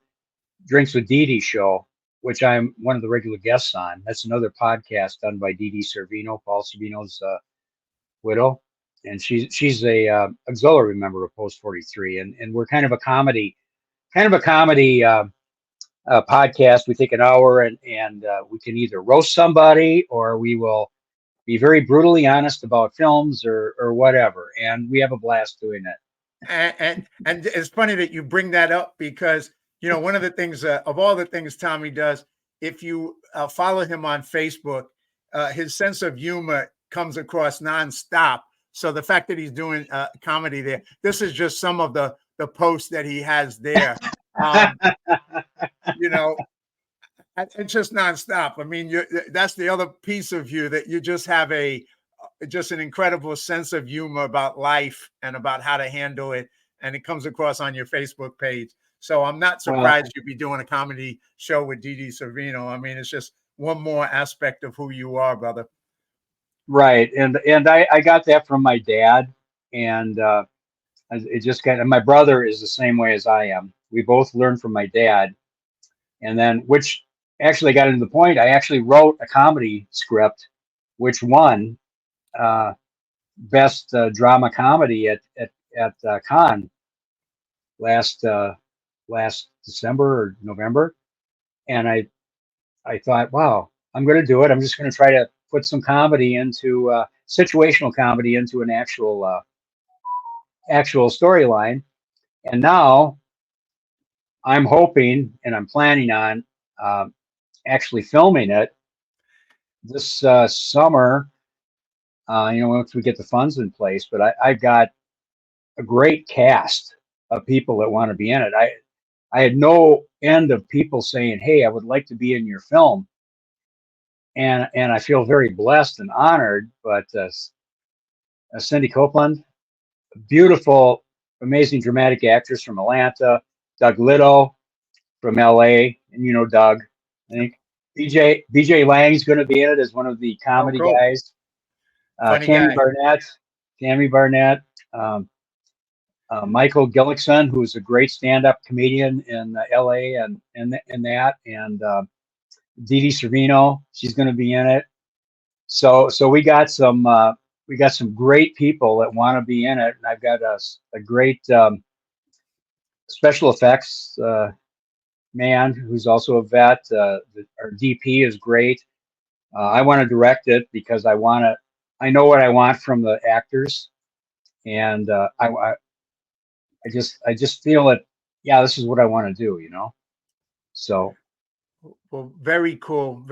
Drinks with Dee Dee show, which I'm one of the regular guests on. That's another podcast done by Dee Dee Servino, Paul Servino's widow, and she's a auxiliary member of Post 43, and we're kind of a comedy podcast. We take an hour and we can either roast somebody or we will be very brutally honest about films or whatever, and we have a blast doing it. And it's funny that you bring that up because, you know, one of the things of all the things Tommy does, if you follow him on Facebook, his sense of humor comes across nonstop. So the fact that he's doing comedy there, this is just some of the posts that he has there. You know, it's just nonstop. I mean, that's the other piece of you, that you just have just an incredible sense of humor about life and about how to handle it. And it comes across on your Facebook page. So I'm not surprised you'd be doing a comedy show with Dee Dee Servino. I mean, it's just one more aspect of who you are, brother. Right. And I got that from my dad, and it just and my brother is the same way as I am. We both learned from my dad, and then which actually got into the point. I actually wrote a comedy script, which won best drama comedy at Cannes last December or November, and I thought, wow, I'm going to do it. I'm just going to try to put some comedy into situational comedy into an actual storyline, and now I'm hoping and I'm planning on actually filming it this summer. Once we get the funds in place, but I've got a great cast of people that want to be in it. I had no end of people saying, "Hey, I would like to be in your film," and I feel very blessed and honored. But Cindy Copeland, beautiful, amazing dramatic actress from Atlanta. Doug Little from LA, and you know Doug. I think BJ Lang's going to be in it as one of the comedy guys. Funny Tammy guy. Barnett, Michael Gillickson, who's a great stand-up comedian in LA and that, and Dee Dee Servino, she's going to be in it. So we got some great people that want to be in it, and I've got a great special effects man who's also a vet. Our DP is great. I want to direct it because I know what I want from the actors, and I just feel that, yeah, this is what I want to do, So. Well, very cool,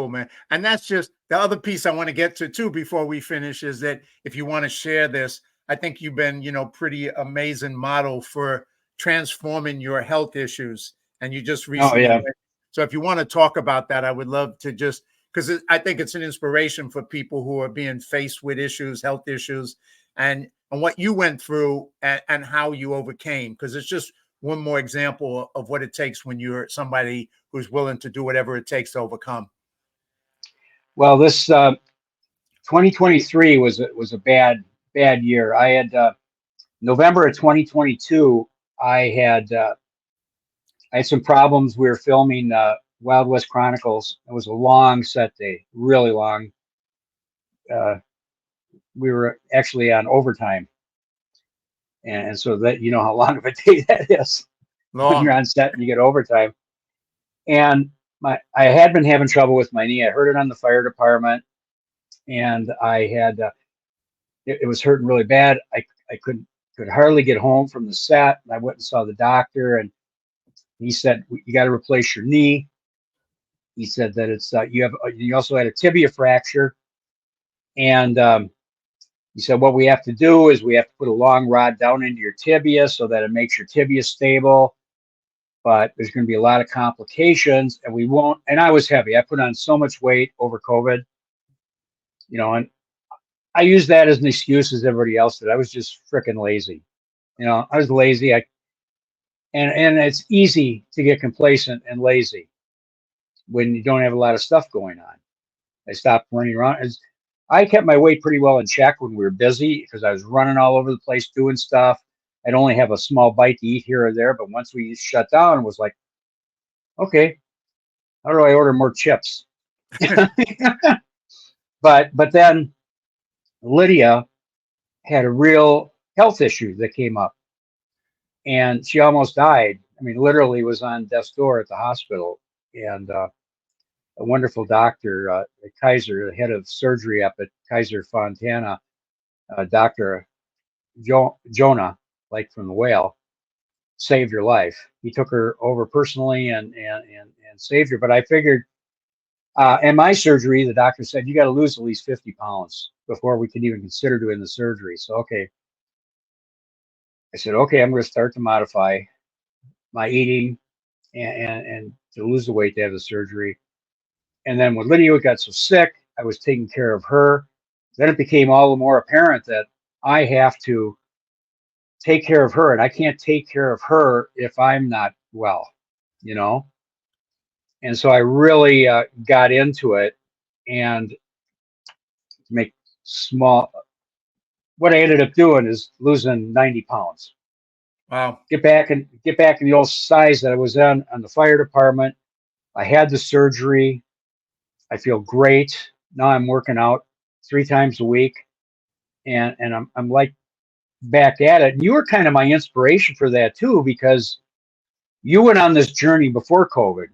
man. And that's just the other piece I want to get to too before we finish is that if you want to share this, I think you've been, pretty amazing model for transforming your health issues. And you just recently. Oh, yeah. So if you want to talk about that, I would love to just, because I think it's an inspiration for people who are being faced with issues, health issues, and what you went through and how you overcame, because it's just one more example of what it takes when you're somebody who's willing to do whatever it takes to overcome. Well, this 2023 was a bad year. I had November of 2022. I had some problems. We were filming Wild West Chronicles. It was a long set day, really long. We were actually on overtime, and so that how long of a day that is when you're on set and you get overtime. And I had been having trouble with my knee. I heard it on the fire department, and I had it was hurting really bad. I could hardly get home from the set. I went and saw the doctor, and he said, "You got to replace your knee." He said that it's you also had a tibia fracture, and he said what we have to do is we have to put a long rod down into your tibia so that it makes your tibia stable. But there's going to be a lot of complications, and we won't. And I was heavy. I put on so much weight over COVID, and I used that as an excuse as everybody else did. I was just freaking lazy. I was lazy. And it's easy to get complacent and lazy when you don't have a lot of stuff going on. I stopped running around. I kept my weight pretty well in check when we were busy because I was running all over the place doing stuff. I'd only have a small bite to eat here or there, but once we shut down, it was like, okay, how do I order more chips? But then Lydia had a real health issue that came up, and she almost died. I mean, literally was on death's door at the hospital, and a wonderful doctor at Kaiser, the head of surgery up at Kaiser Fontana, Dr. Jonah, like from the whale, saved her life. He took her over personally and saved her. But I figured, in my surgery, the doctor said, you got to lose at least 50 pounds before we can even consider doing the surgery. So, okay. I said, okay, I'm going to start to modify my eating and to lose the weight to have the surgery. And then when Lydia got so sick, I was taking care of her. Then it became all the more apparent that I have to take care of her, and I can't take care of her if I'm not well, And so I really got into it, and to make what I ended up doing is losing 90 pounds. Wow. Get back in the old size that I was on the fire department. I had the surgery. I feel great. Now I'm working out 3 times a week, and I'm like back at it. And you were kind of my inspiration for that too, because you went on this journey before COVID.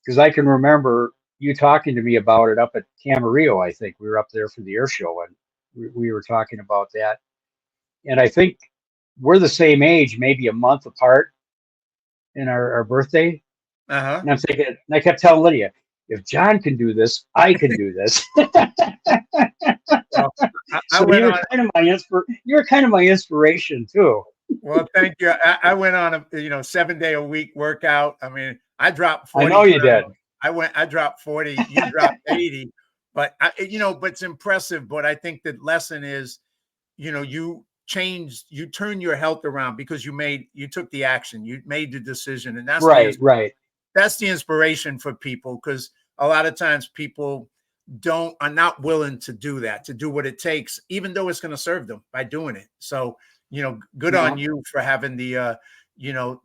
Because I can remember you talking to me about it up at Camarillo. I think we were up there for the air show, and we were talking about that. And I think we're the same age, maybe a month apart in our birthday. Uh-huh. And I'm thinking, and I kept telling Lydia, if John can do this, I can do this. Well, So you were kind of my inspiration too. well, thank you. I went on a 7-day-a-week workout. I mean, I dropped 40. I know you did. I dropped 40. You dropped 80. But but it's impressive. But I think the lesson is, you turn your health around because you took the action, you made the decision, and that's right. That's the inspiration for people, because a lot of times people are not willing to do that, to do what it takes, even though it's going to serve them by doing it. So, good on you for having the,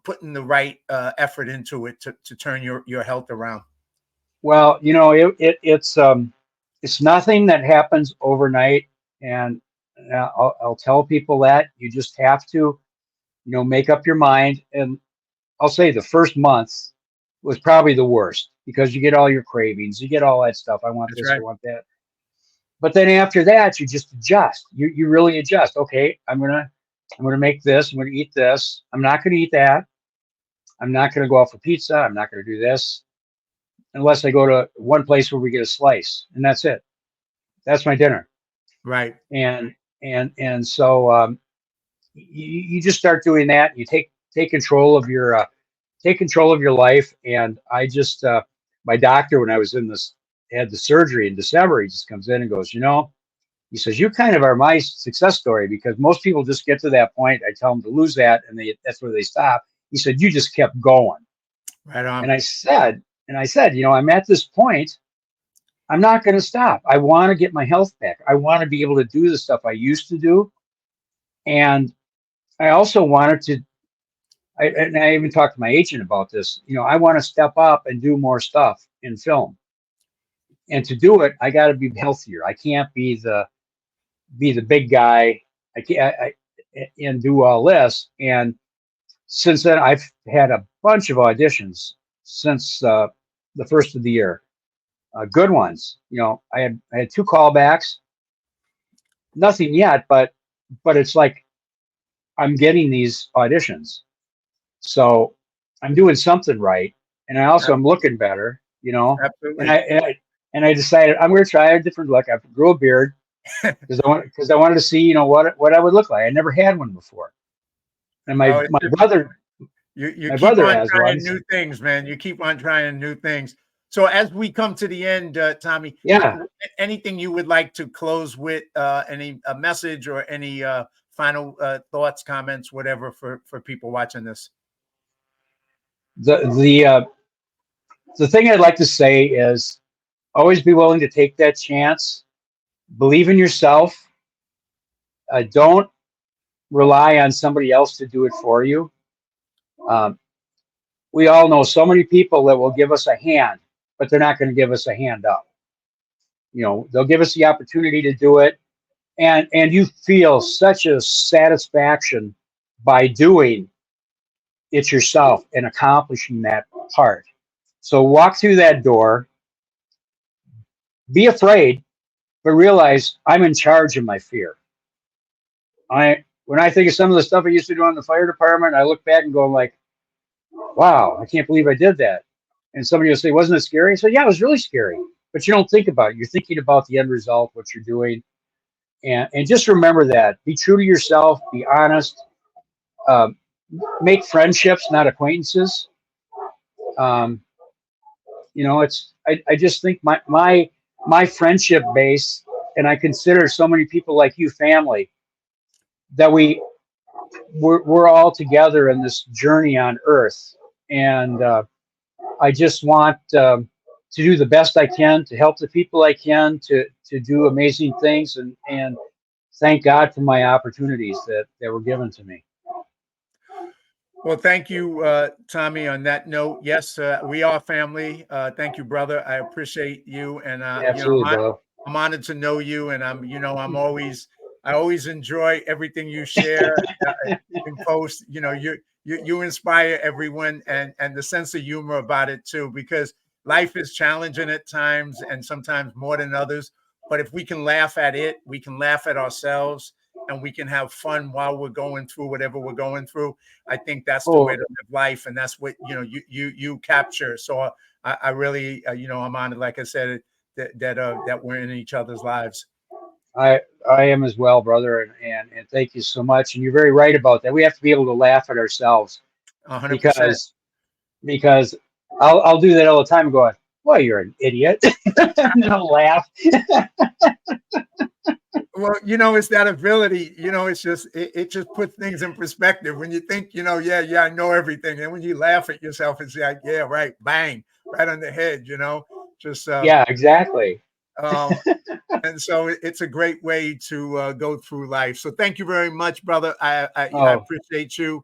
putting the right effort into it to turn your health around. Well, it's nothing that happens overnight, and I'll tell people that you just have to, make up your mind. And I'll say the first month was probably the worst, because you get all your cravings, you get all that stuff. I want That's this, right. I want that. But then after that, you just adjust. You really adjust. Okay, I'm gonna make this. I'm gonna eat this. I'm not gonna eat that. I'm not gonna go out for pizza. I'm not gonna do this unless I go to one place where we get a slice, and that's it. That's my dinner. Right. And so you just start doing that. You take control of your life. And I just my doctor, when I was had the surgery in December, he just comes in and goes, he says, you kind of are my success story, because most people just get to that point. I tell them to lose that, and that's where they stop. He said, you just kept going. Right on. And I said, I'm at this point. I'm not going to stop. I want to get my health back. I want to be able to do the stuff I used to do. And I also wanted to, and I even talked to my agent about this, I want to step up and do more stuff in film. And to do it, I got to be healthier. I can't be the big guy. I can't and do all this. And since then, I've had a bunch of auditions since the first of the year. Good ones. I had 2 callbacks. Nothing yet, but it's like I'm getting these auditions, so I'm doing something right, and I also am looking better. Absolutely. And I decided I'm going to try a different look. I grew a beard because I wanted to see what I would look like. I never had one before, and my brother. You my keep brother on has trying one. new things, man. You keep on trying new things. So as we come to the end, Tommy, anything you would like to close with, any a message or any final thoughts, comments, whatever for people watching this? The thing I'd like to say is always be willing to take that chance. Believe in yourself. Don't rely on somebody else to do it for you. We all know so many people that will give us a hand, but they're not going to give us a hand up. They'll give us the opportunity to do it. And you feel such a satisfaction by doing it yourself and accomplishing that part. So walk through that door, be afraid, but realize I'm in charge of my fear. When I think of some of the stuff I used to do on the fire department, I look back and go like, wow, I can't believe I did that. And somebody will say, wasn't it scary? I say, yeah, it was really scary. But you don't think about it. You're thinking about the end result, what you're doing. And just remember that. Be true to yourself. Be honest. Make friendships, not acquaintances. I just think my friendship base, and I consider so many people like you family, that we're all together in this journey on Earth. And I just want to do the best I can to help the people I can to do amazing things, and thank God for my opportunities that were given to me. Well, thank you, Tommy. On that note, yes, we are family. Thank you, brother. I appreciate you, and Absolutely, bro. I'm honored to know you, and I always enjoy everything you share in post. You inspire everyone, and the sense of humor about it too, because life is challenging at times, and sometimes more than others. But if we can laugh at it, we can laugh at ourselves, and we can have fun while we're going through whatever we're going through. I think that's the way to live life, and that's what you capture. So I really I'm honored, like I said, that we're in each other's lives. I am as well, brother, and thank you so much. And you're very right about that. We have to be able to laugh at ourselves 100%. because I'll do that all the time and go, well, you're an idiot. And I'll laugh. Well, it's that ability, it's just, it just puts things in perspective. When you think, yeah, I know everything. And when you laugh at yourself, it's like, yeah, right, bang, right on the head, just. Yeah, exactly. And so it's a great way to go through life. So thank you very much, brother. I appreciate you.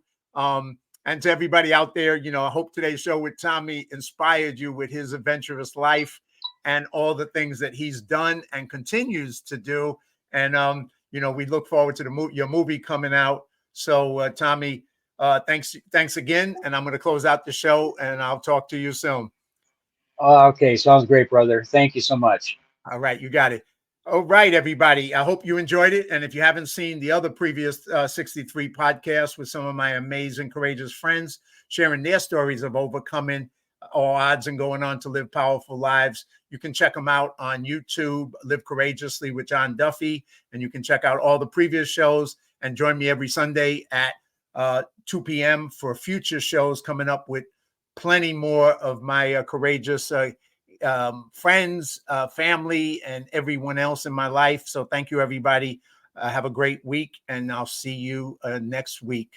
And to everybody out there, I hope today's show with Tommy inspired you with his adventurous life and all the things that he's done and continues to do. And, we look forward to your movie coming out. So, Tommy, thanks again. And I'm going to close out the show, and I'll talk to you soon. Okay, sounds great, brother. Thank you so much. All right, you got it. All right, everybody. I hope you enjoyed it. And if you haven't seen the other previous 63 podcasts with some of my amazing, courageous friends sharing their stories of overcoming all odds and going on to live powerful lives, you can check them out on YouTube, Live Courageously with John Duffy. And you can check out all the previous shows and join me every Sunday at 2 p.m. for future shows coming up with plenty more of my courageous friends, family, and everyone else in my life. So thank you, everybody. Have a great week, and I'll see you next week.